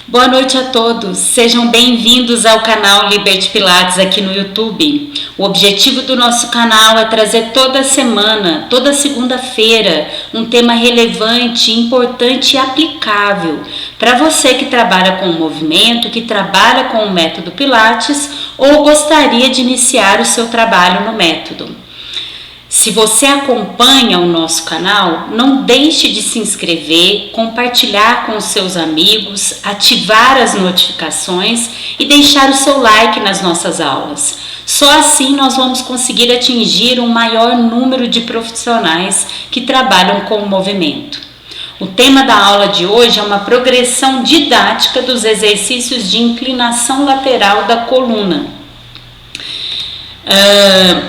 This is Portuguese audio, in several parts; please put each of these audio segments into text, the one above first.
Boa noite a todos, sejam bem-vindos ao canal Liberty Pilates aqui no YouTube. O objetivo do nosso canal é trazer toda semana, toda segunda-feira, um tema relevante, importante e aplicável para você que trabalha com o movimento, que trabalha com o método Pilates ou gostaria de iniciar o seu trabalho no método. Se você acompanha o nosso canal, não deixe de se inscrever, compartilhar com os seus amigos, ativar as notificações e deixar o seu like nas nossas aulas. Só assim nós vamos conseguir atingir um maior número de profissionais que trabalham com o movimento. O tema da aula de hoje é uma progressão didática dos exercícios de inclinação lateral da coluna.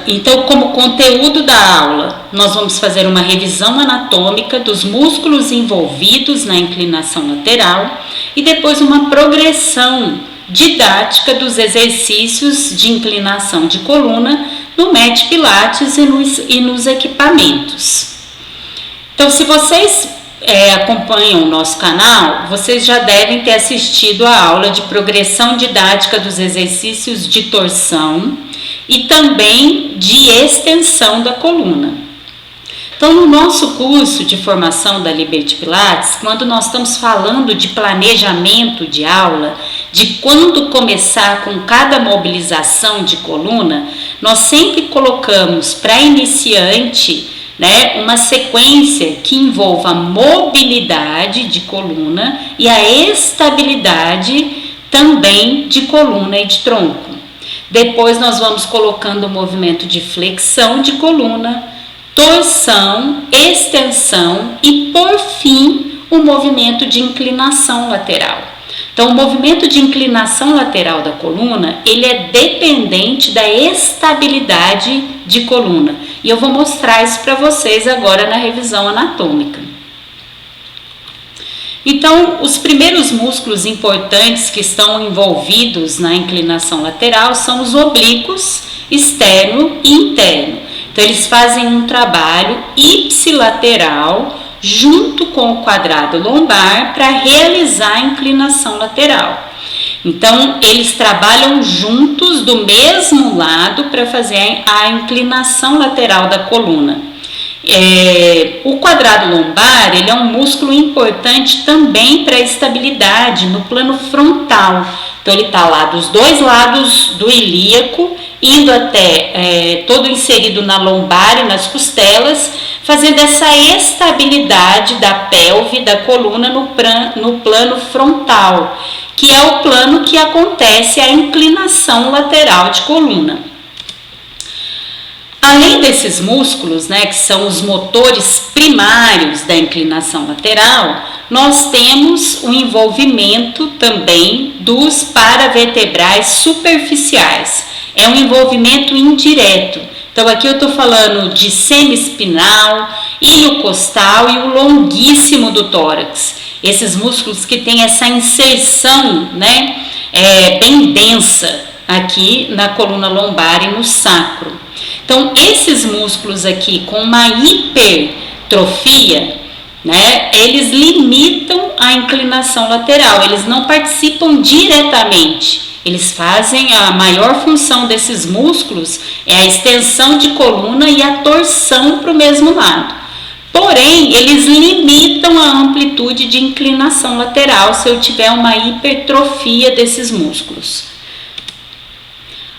Então, como conteúdo da aula, nós vamos fazer uma revisão anatômica dos músculos envolvidos na inclinação lateral e depois uma progressão didática dos exercícios de inclinação de coluna no mat Pilates e nos equipamentos. Então, se vocês acompanham o nosso canal, vocês já devem ter assistido a aula de progressão didática dos exercícios de torção e também de extensão da coluna. Então, no nosso curso de formação da Liberty Pilates, quando nós estamos falando de planejamento de aula, de quando começar com cada mobilização de coluna, nós sempre colocamos para iniciante, uma sequência que envolva a mobilidade de coluna e a estabilidade também de coluna e de tronco. Depois nós vamos colocando o movimento de flexão de coluna, torção, extensão e, por fim, o movimento de inclinação lateral. Então, o movimento de inclinação lateral da coluna, ele é dependente da estabilidade de coluna. E eu vou mostrar isso para vocês agora na revisão anatômica. Então, os primeiros músculos importantes que estão envolvidos na inclinação lateral são os oblíquos externo e interno. Então, eles fazem um trabalho ipsilateral junto com o quadrado lombar para realizar a inclinação lateral. Então, eles trabalham juntos do mesmo lado para fazer a inclinação lateral da coluna. O quadrado lombar, ele é um músculo importante também para a estabilidade no plano frontal. Então, ele está lá dos dois lados do ilíaco, indo até todo inserido na lombar e nas costelas, fazendo essa estabilidade da pelve, da coluna no plano frontal, que é o plano que acontece a inclinação lateral de coluna. Além desses músculos, que são os motores primários da inclinação lateral, nós temos o envolvimento também dos paravertebrais superficiais. É um envolvimento indireto. Então, aqui eu estou falando de semiespinal, ilho costal e o longuíssimo do tórax. Esses músculos que têm essa inserção, bem densa aqui na coluna lombar e no sacro. Então, esses músculos aqui com uma hipertrofia, eles limitam a inclinação lateral, eles não participam diretamente. Eles fazem a maior função desses músculos é a extensão de coluna e a torção para o mesmo lado. Porém, eles limitam a amplitude de inclinação lateral se eu tiver uma hipertrofia desses músculos.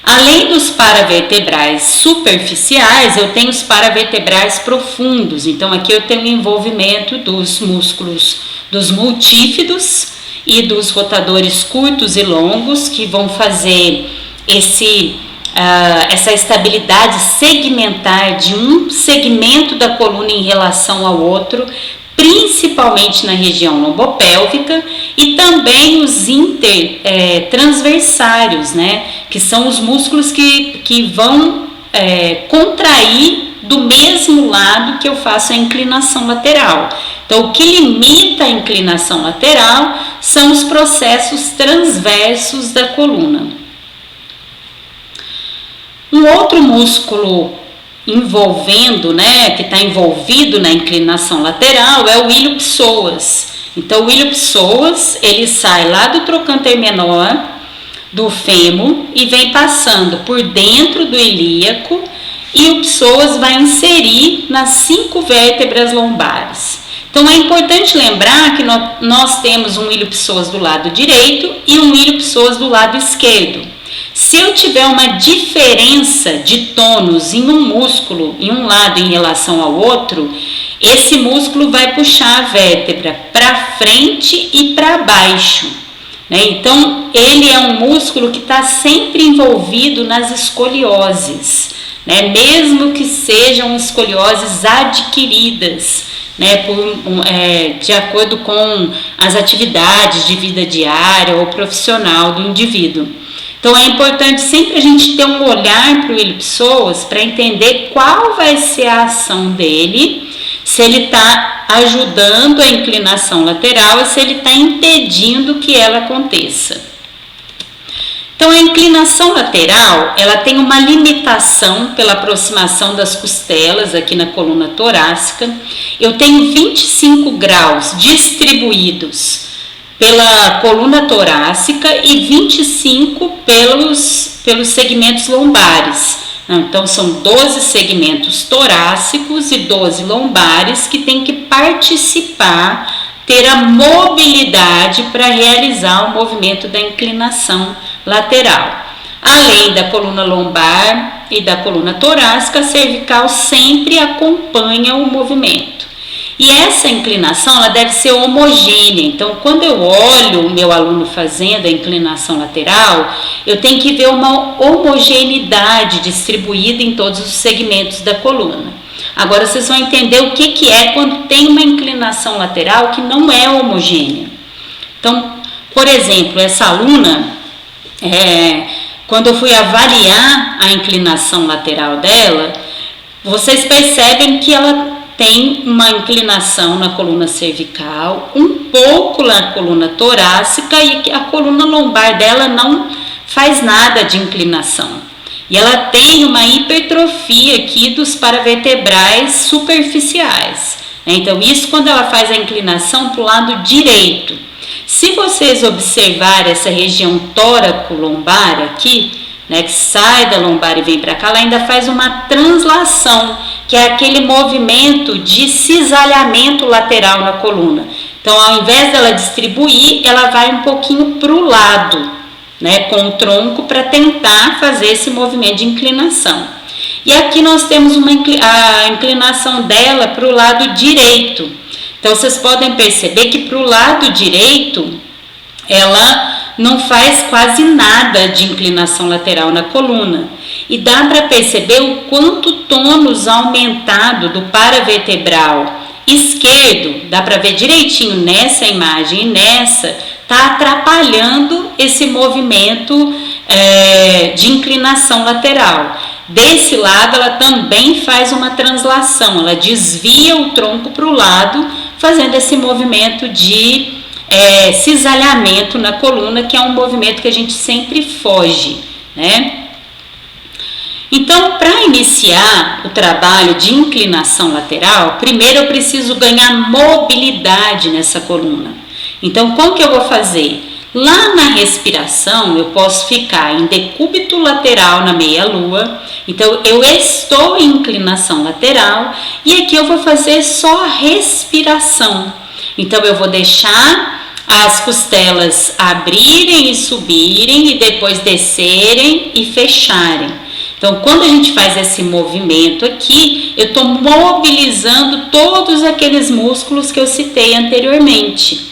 Além dos paravertebrais superficiais, eu tenho os paravertebrais profundos. Então, aqui eu tenho o envolvimento dos músculos dos multífidos e dos rotadores curtos e longos, que vão fazer essa estabilidade segmentar de um segmento da coluna em relação ao outro, principalmente na região lombopélvica, e também os intertransversários, que são os músculos que vão contrair do mesmo lado que eu faço a inclinação lateral. Então, o que limita a inclinação lateral são os processos transversos da coluna. Um outro músculo envolvendo, que está envolvido na inclinação lateral é o ilho psoas. Então, o ilho-psoas, ele sai lá do trocânter menor do fêmur e vem passando por dentro do ilíaco, e o psoas vai inserir nas 5 vértebras lombares. Então, é importante lembrar que nós temos um ilho-psoas do lado direito e um ilho-psoas do lado esquerdo. Se eu tiver uma diferença de tônus em um músculo, em um lado em relação ao outro, esse músculo vai puxar a vértebra para frente e para baixo, né? Então, ele é um músculo que está sempre envolvido nas escolioses, né? Mesmo que sejam escolioses adquiridas, né? De acordo com as atividades de vida diária ou profissional do indivíduo. Então, é importante sempre a gente ter um olhar para o ilho-psoas para entender qual vai ser a ação dele, se ele está ajudando a inclinação lateral e se ele está impedindo que ela aconteça. Então, a inclinação lateral, ela tem uma limitação pela aproximação das costelas aqui na coluna torácica. Eu tenho 25 graus distribuídos pela coluna torácica e 25 pelos segmentos lombares. Então, são 12 segmentos torácicos e 12 lombares que têm que participar, ter a mobilidade para realizar o movimento da inclinação lateral. Além da coluna lombar e da coluna torácica, a cervical sempre acompanha o movimento. E essa inclinação, ela deve ser homogênea. Então, quando eu olho o meu aluno fazendo a inclinação lateral, eu tenho que ver uma homogeneidade distribuída em todos os segmentos da coluna. Agora, vocês vão entender o que é quando tem uma inclinação lateral que não é homogênea. Então, por exemplo, essa aluna, quando eu fui avaliar a inclinação lateral dela, vocês percebem que ela tem uma inclinação na coluna cervical, um pouco na coluna torácica, e que a coluna lombar dela não faz nada de inclinação. E ela tem uma hipertrofia aqui dos paravertebrais superficiais. Então, isso quando ela faz a inclinação para o lado direito. Se vocês observarem essa região tóraco-lombar aqui, né, que sai da lombar e vem para cá, ela ainda faz uma translação, que é aquele movimento de cisalhamento lateral na coluna. Então, ao invés dela distribuir, ela vai um pouquinho para o lado, né, com o tronco, para tentar fazer esse movimento de inclinação. E aqui nós temos a inclinação dela para o lado direito. Então, vocês podem perceber que para o lado direito, ela não faz quase nada de inclinação lateral na coluna. E dá para perceber o quanto o tônus aumentado do paravertebral esquerdo, dá para ver direitinho nessa imagem e nessa, está atrapalhando esse movimento de inclinação lateral. Desse lado, ela também faz uma translação, ela desvia o tronco para o lado, fazendo esse movimento de cisalhamento na coluna, que é um movimento que a gente sempre foge, né? Então, para iniciar o trabalho de inclinação lateral, primeiro eu preciso ganhar mobilidade nessa coluna. Então, como que eu vou fazer? Lá na respiração, eu posso ficar em decúbito lateral na meia-lua. Então, eu estou em inclinação lateral e aqui eu vou fazer só a respiração. Então, eu vou deixar as costelas abrirem e subirem e depois descerem e fecharem. Então, quando a gente faz esse movimento aqui, eu estou mobilizando todos aqueles músculos que eu citei anteriormente.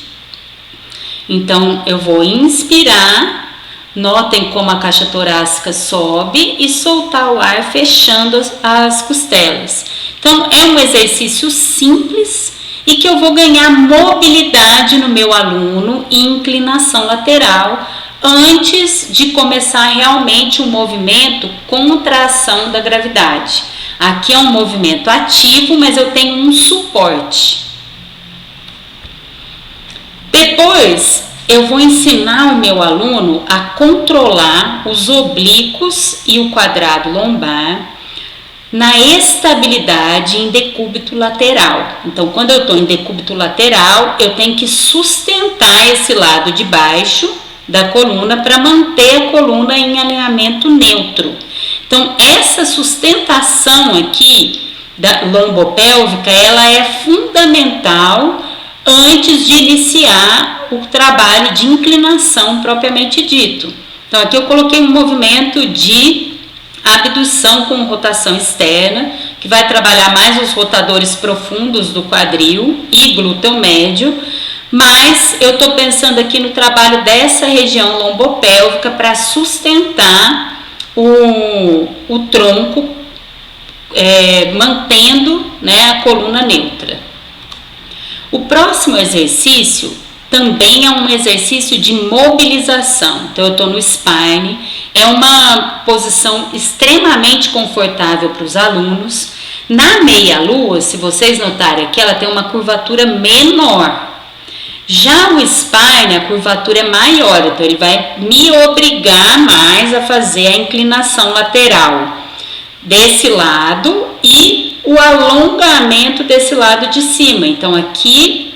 Então, eu vou inspirar, notem como a caixa torácica sobe e soltar o ar fechando as costelas. Então, é um exercício simples e que eu vou ganhar mobilidade no meu aluno e inclinação lateral antes de começar realmente o movimento contra a ação da gravidade. Aqui é um movimento ativo, mas eu tenho um suporte. Depois, eu vou ensinar o meu aluno a controlar os oblíquos e o quadrado lombar na estabilidade em decúbito lateral. Então, quando eu estou em decúbito lateral, eu tenho que sustentar esse lado de baixo da coluna para manter a coluna em alinhamento neutro. Então, essa sustentação aqui da lombopélvica, ela é fundamental antes de iniciar o trabalho de inclinação propriamente dito. Então, aqui eu coloquei um movimento de abdução com rotação externa, que vai trabalhar mais os rotadores profundos do quadril e glúteo médio, mas eu estou pensando aqui no trabalho dessa região lombopélvica para sustentar o tronco, mantendo, né, a coluna neutra. O próximo exercício também é um exercício de mobilização. Então, eu estou no spine, é uma posição extremamente confortável para os alunos. Na meia-lua, se vocês notarem aqui, ela tem uma curvatura menor. Já o spine, a curvatura é maior, então ele vai me obrigar mais a fazer a inclinação lateral desse lado e o alongamento desse lado de cima. Então, aqui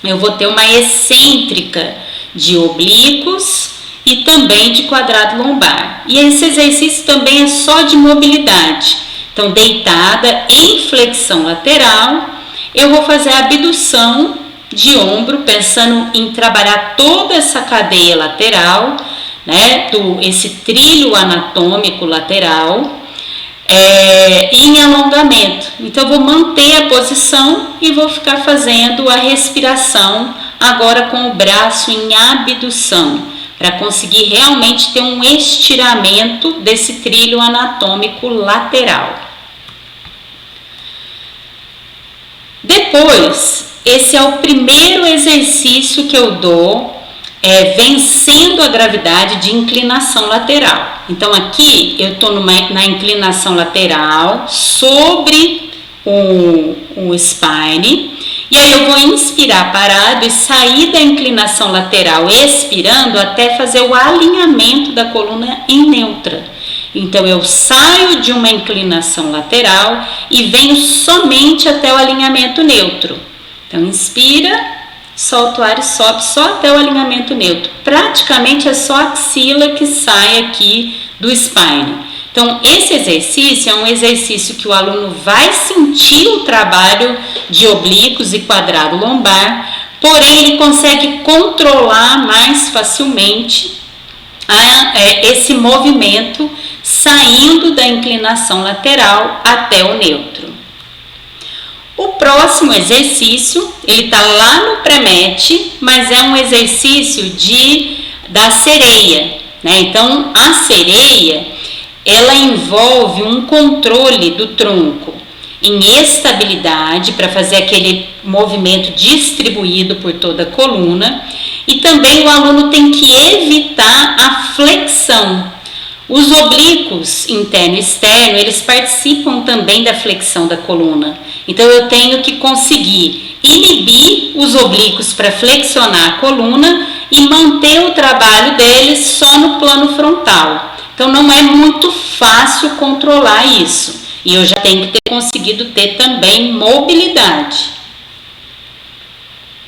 eu vou ter uma excêntrica de oblíquos e também de quadrado lombar. E esse exercício também é só de mobilidade. Então, deitada em flexão lateral, eu vou fazer a abdução de ombro, pensando em trabalhar toda essa cadeia lateral, né, esse trilho anatômico lateral, em alongamento. Então, eu vou manter a posição e vou ficar fazendo a respiração agora com o braço em abdução, para conseguir realmente ter um estiramento desse trilho anatômico lateral. Depois, esse é o primeiro exercício que eu dou, vencendo a gravidade de inclinação lateral. Então, aqui eu estou na inclinação lateral sobre o spine, e aí eu vou inspirar parado e sair da inclinação lateral expirando até fazer o alinhamento da coluna em neutra. Então, eu saio de uma inclinação lateral e venho somente até o alinhamento neutro. Então, inspira, solta o ar e sobe só até o alinhamento neutro. Praticamente é só a axila que sai aqui do spine. Então, esse exercício é um exercício que o aluno vai sentir o trabalho de oblíquos e quadrado lombar, porém ele consegue controlar mais facilmente esse movimento saindo da inclinação lateral até o neutro. O próximo exercício, ele está lá no pré-met, mas é um exercício da sereia, né? Então, a sereia, ela envolve um controle do tronco em estabilidade para fazer aquele movimento distribuído por toda a coluna, e também o aluno tem que evitar a flexão. Os oblíquos interno e externo, eles participam também da flexão da coluna. Então, eu tenho que conseguir inibir os oblíquos para flexionar a coluna e manter o trabalho deles só no plano frontal. Então, não é muito fácil controlar isso. E eu já tenho que ter conseguido ter também mobilidade.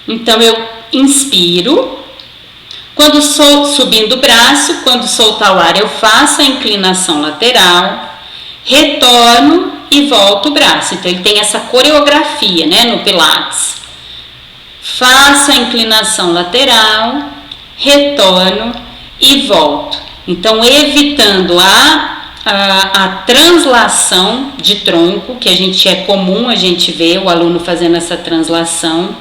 Então, eu inspiro. Quando subindo o braço, quando soltar o ar, eu faço a inclinação lateral, retorno e volto o braço. Então, ele tem essa coreografia, né, no Pilates. Faço a inclinação lateral, retorno e volto. Então, evitando a translação de tronco, que é comum a gente ver o aluno fazendo essa translação,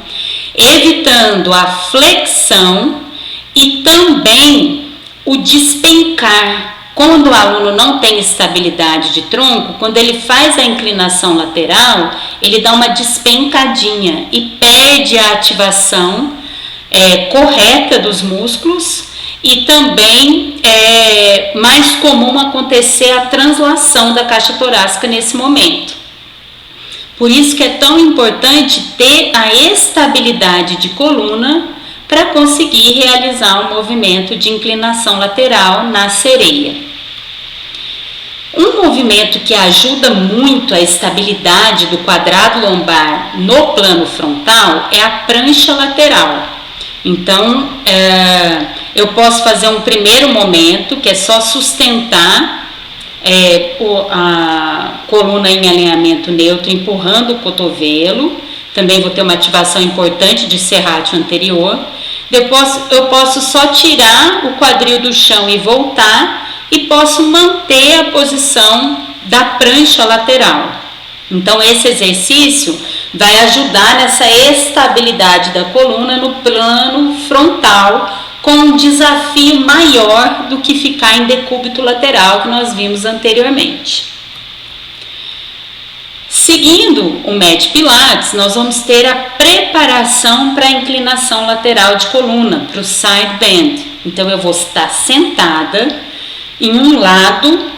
evitando a flexão e também o despencar. Quando o aluno não tem estabilidade de tronco, quando ele faz a inclinação lateral, ele dá uma despencadinha e perde a ativação correta dos músculos, e também é mais comum acontecer a translação da caixa torácica nesse momento. Por isso que é tão importante ter a estabilidade de coluna para conseguir realizar um movimento de inclinação lateral na sereia. Um movimento que ajuda muito a estabilidade do quadrado lombar no plano frontal é a prancha lateral. Então, eu posso fazer um primeiro momento, que é só sustentar a coluna em alinhamento neutro, empurrando o cotovelo. Também vou ter uma ativação importante de serrátil anterior. Depois eu posso só tirar o quadril do chão e voltar, e posso manter a posição da prancha lateral. Então esse exercício vai ajudar nessa estabilidade da coluna no plano frontal, com um desafio maior do que ficar em decúbito lateral, que nós vimos anteriormente. Seguindo o Mat Pilates, nós vamos ter a preparação para a inclinação lateral de coluna, para o side bend. Então eu vou estar sentada em um lado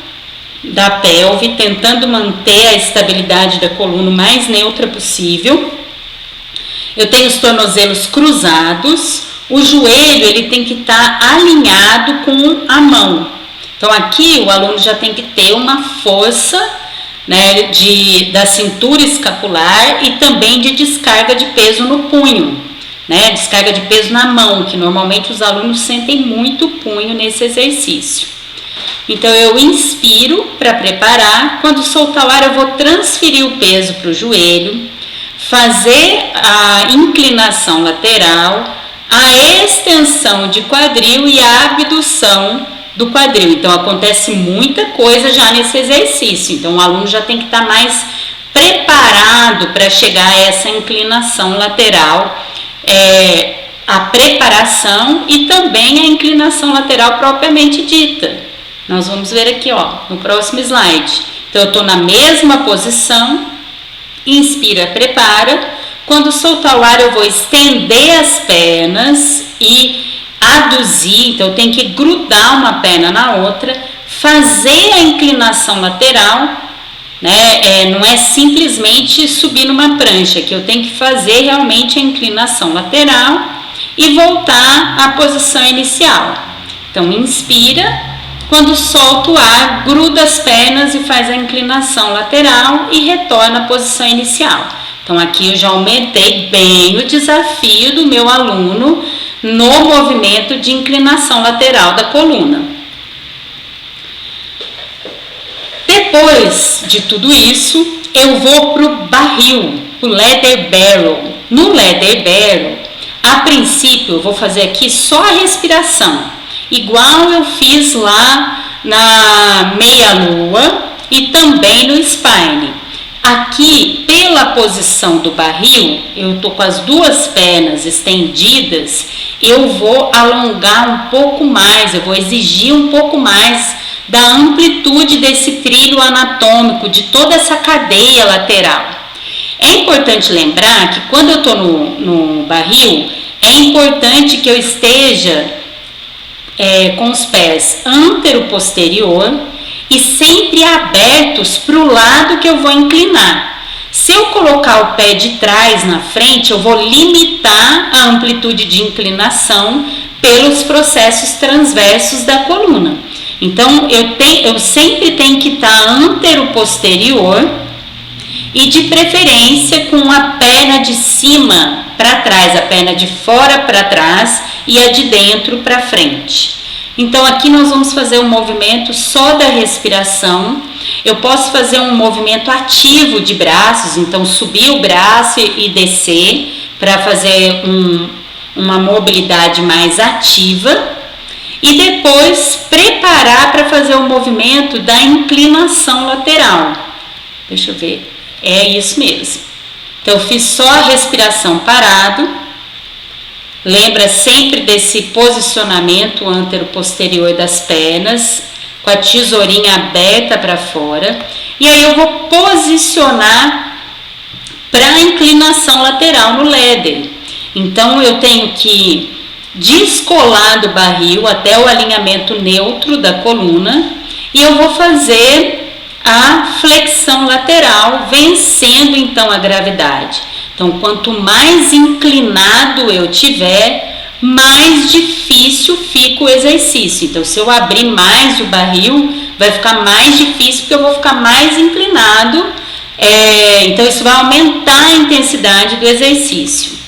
da pelve, tentando manter a estabilidade da coluna o mais neutra possível. Eu tenho os tornozelos cruzados, o joelho ele tem que estar alinhado com a mão. Então aqui o aluno já tem que ter uma força, né, da cintura escapular e também de descarga de peso no punho, né, descarga de peso na mão, que normalmente os alunos sentem muito o punho nesse exercício. Então eu inspiro para preparar, quando soltar o ar eu vou transferir o peso para o joelho, fazer a inclinação lateral, a extensão de quadril e a abdução do quadril. Então acontece muita coisa já nesse exercício, então o aluno já tem que estar mais preparado para chegar a essa inclinação lateral, a preparação e também a inclinação lateral propriamente dita. Nós vamos ver aqui, no próximo slide. Então eu estou na mesma posição, inspira, prepara. Quando soltar o ar eu vou estender as pernas e aduzir, então eu tenho que grudar uma perna na outra, fazer a inclinação lateral, né? Não é simplesmente subir numa prancha, que eu tenho que fazer realmente a inclinação lateral e voltar à posição inicial. Então inspira, quando solta o ar, gruda as pernas e faz a inclinação lateral e retorna à posição inicial. Então aqui eu já aumentei bem o desafio do meu aluno no movimento de inclinação lateral da coluna. Depois de tudo isso, eu vou para o barril, o leather barrel. No leather barrel, a princípio eu vou fazer aqui só a respiração, igual eu fiz lá na meia-lua e também no spine. Aqui, pela posição do barril, eu estou com as duas pernas estendidas, eu vou alongar um pouco mais, eu vou exigir um pouco mais da amplitude desse trilho anatômico, de toda essa cadeia lateral. É importante lembrar que quando eu estou no barril, é importante que eu esteja com os pés antero-posterior e sempre abertos para o lado que eu vou inclinar. Se eu colocar o pé de trás na frente, eu vou limitar a amplitude de inclinação pelos processos transversos da coluna. Então, eu sempre tenho que estar antero-posterior e de preferência com a perna de cima para trás, a perna de fora para trás e a de dentro para frente. Então aqui nós vamos fazer um movimento só da respiração. Eu posso fazer um movimento ativo de braços, então subir o braço e descer para fazer uma mobilidade mais ativa. E depois preparar para fazer o movimento da inclinação lateral. Deixa eu ver, é isso mesmo. Então eu fiz só a respiração parado. Lembra sempre desse posicionamento antero-posterior das pernas, com a tesourinha aberta para fora. E aí eu vou posicionar para a inclinação lateral no leather. Então eu tenho que descolar do barril até o alinhamento neutro da coluna e eu vou fazer a flexão lateral, vencendo então a gravidade. Então, quanto mais inclinado eu tiver, mais difícil fica o exercício. Então, se eu abrir mais o barril, vai ficar mais difícil porque eu vou ficar mais inclinado, então isso vai aumentar a intensidade do exercício.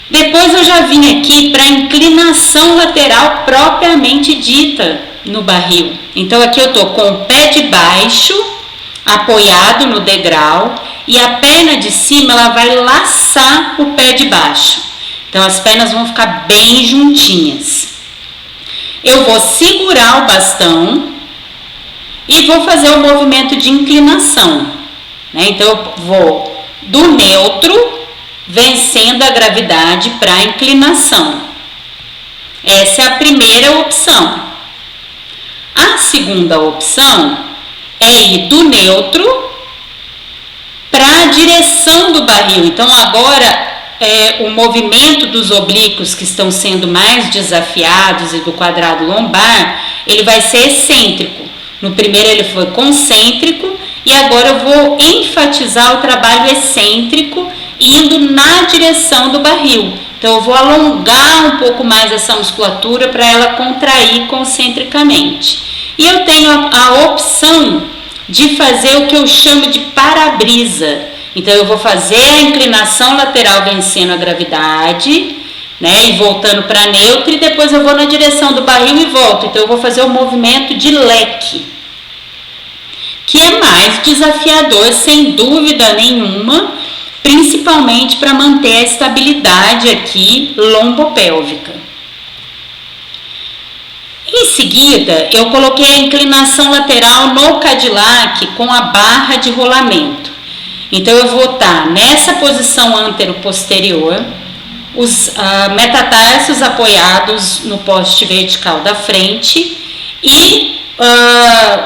Depois eu já vim aqui para a inclinação lateral propriamente dita no barril. Então aqui eu estou com o pé de baixo apoiado no degrau e a perna de cima ela vai laçar o pé de baixo. Então as pernas vão ficar bem juntinhas. Eu vou segurar o bastão e vou fazer o movimento de inclinação, né? Então eu vou do neutro, vencendo a gravidade para a inclinação. Essa é a primeira opção. A segunda opção é ir do neutro para a direção do barril. Então agora o movimento dos oblíquos que estão sendo mais desafiados e do quadrado lombar, ele vai ser excêntrico. No primeiro ele foi concêntrico e agora eu vou enfatizar o trabalho excêntrico indo na direção do barril. Então eu vou alongar um pouco mais essa musculatura para ela contrair concentricamente. E eu tenho a opção de fazer o que eu chamo de para-brisa. Então eu vou fazer a inclinação lateral vencendo a gravidade, né, e voltando para neutro, e depois eu vou na direção do barril e volto. Então eu vou fazer o movimento de leque, que é mais desafiador sem dúvida nenhuma, principalmente para manter a estabilidade aqui lombopélvica. Em seguida, eu coloquei a inclinação lateral no Cadillac com a barra de rolamento. Então eu vou estar nessa posição antero-posterior, os metatarsos apoiados no poste vertical da frente e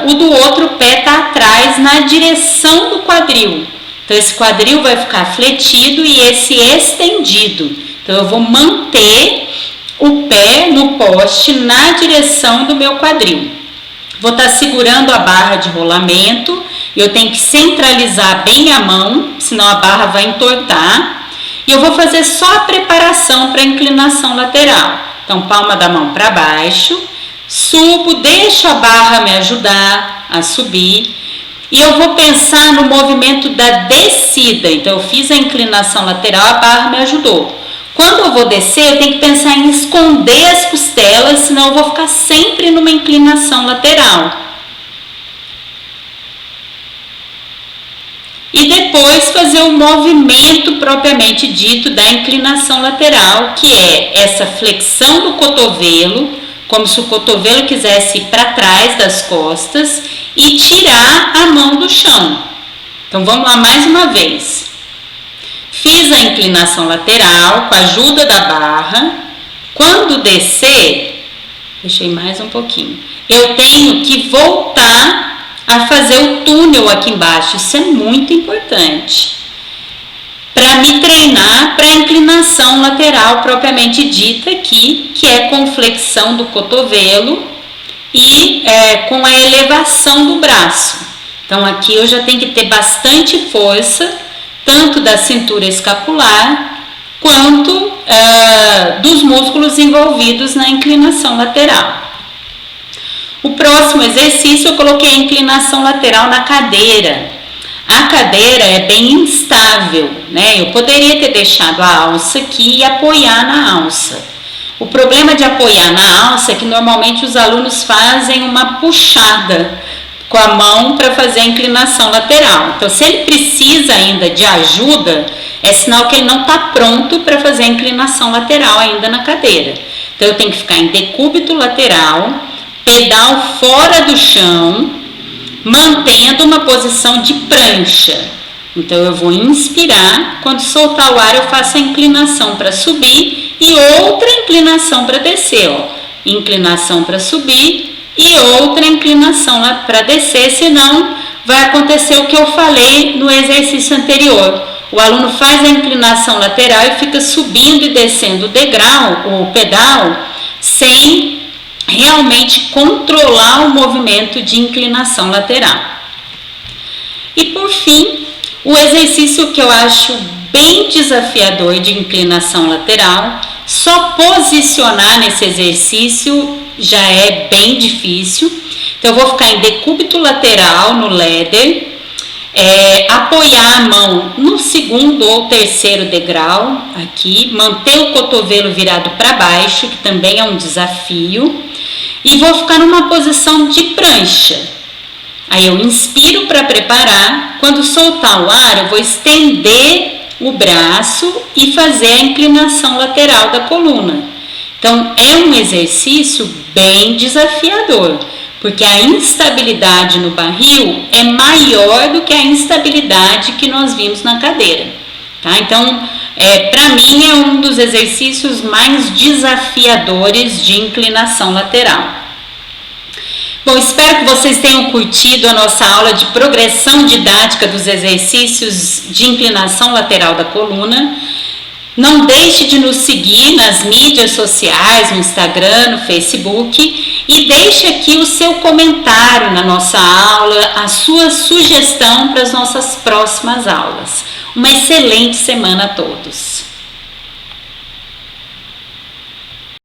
o do outro pé está atrás na direção do quadril. Então esse quadril vai ficar fletido e esse estendido. Então eu vou manter o pé no poste na direção do meu quadril. Vou estar segurando a barra de rolamento. Eu tenho que centralizar bem a mão, senão a barra vai entortar. E eu vou fazer só a preparação para a inclinação lateral. Então, palma da mão para baixo, subo, deixo a barra me ajudar a subir. E eu vou pensar no movimento da descida. Então, eu fiz a inclinação lateral, a barra me ajudou. Quando eu vou descer, eu tenho que pensar em esconder as costelas, senão eu vou ficar sempre numa inclinação lateral. E depois fazer o movimento propriamente dito da inclinação lateral, que é essa flexão do cotovelo, como se o cotovelo quisesse ir para trás das costas e tirar a mão do chão. Então vamos lá mais uma vez. Fiz a inclinação lateral com a ajuda da barra. Quando descer, deixei mais um pouquinho, eu tenho que voltar a fazer o túnel aqui embaixo. Isso é muito importante para me treinar para a inclinação lateral propriamente dita aqui, que é com flexão do cotovelo e com a elevação do braço. Então aqui eu já tenho que ter bastante força, tanto da cintura escapular quanto dos músculos envolvidos na inclinação lateral. O próximo exercício eu coloquei a inclinação lateral na cadeira. A cadeira é bem instável, né? Eu poderia ter deixado a alça aqui e apoiar na alça. O problema de apoiar na alça é que normalmente os alunos fazem uma puxada com a mão para fazer a inclinação lateral. Então, se ele precisa ainda de ajuda, é sinal que ele não está pronto para fazer a inclinação lateral ainda na cadeira. Então, eu tenho que ficar em decúbito lateral, pedal fora do chão, mantendo uma posição de prancha. Então eu vou inspirar, quando soltar o ar eu faço a inclinação para subir e outra inclinação para descer, ó. Inclinação para subir e outra inclinação para descer, senão vai acontecer o que eu falei no exercício anterior. O aluno faz a inclinação lateral e fica subindo e descendo o degrau, o pedal, sem realmente controlar o movimento de inclinação lateral. E por fim, o exercício que eu acho bem desafiador de inclinação lateral, só posicionar nesse exercício já é bem difícil, Então eu vou ficar em decúbito lateral no leather, apoiar a mão no segundo ou terceiro degrau aqui, manter o cotovelo virado para baixo, que também é um desafio, e vou ficar numa posição de prancha. Aí eu inspiro para preparar, quando soltar o ar eu vou estender o braço e fazer a inclinação lateral da coluna. Então é um exercício bem desafiador, porque a instabilidade no barril é maior do que a instabilidade que nós vimos na cadeira, tá? Então, para mim é um dos exercícios mais desafiadores de inclinação lateral. Bom, espero que vocês tenham curtido a nossa aula de progressão didática dos exercícios de inclinação lateral da coluna. Não deixe de nos seguir nas mídias sociais, no Instagram, no Facebook, e deixe aqui o seu comentário na nossa aula, a sua sugestão para as nossas próximas aulas. Uma excelente semana a todos!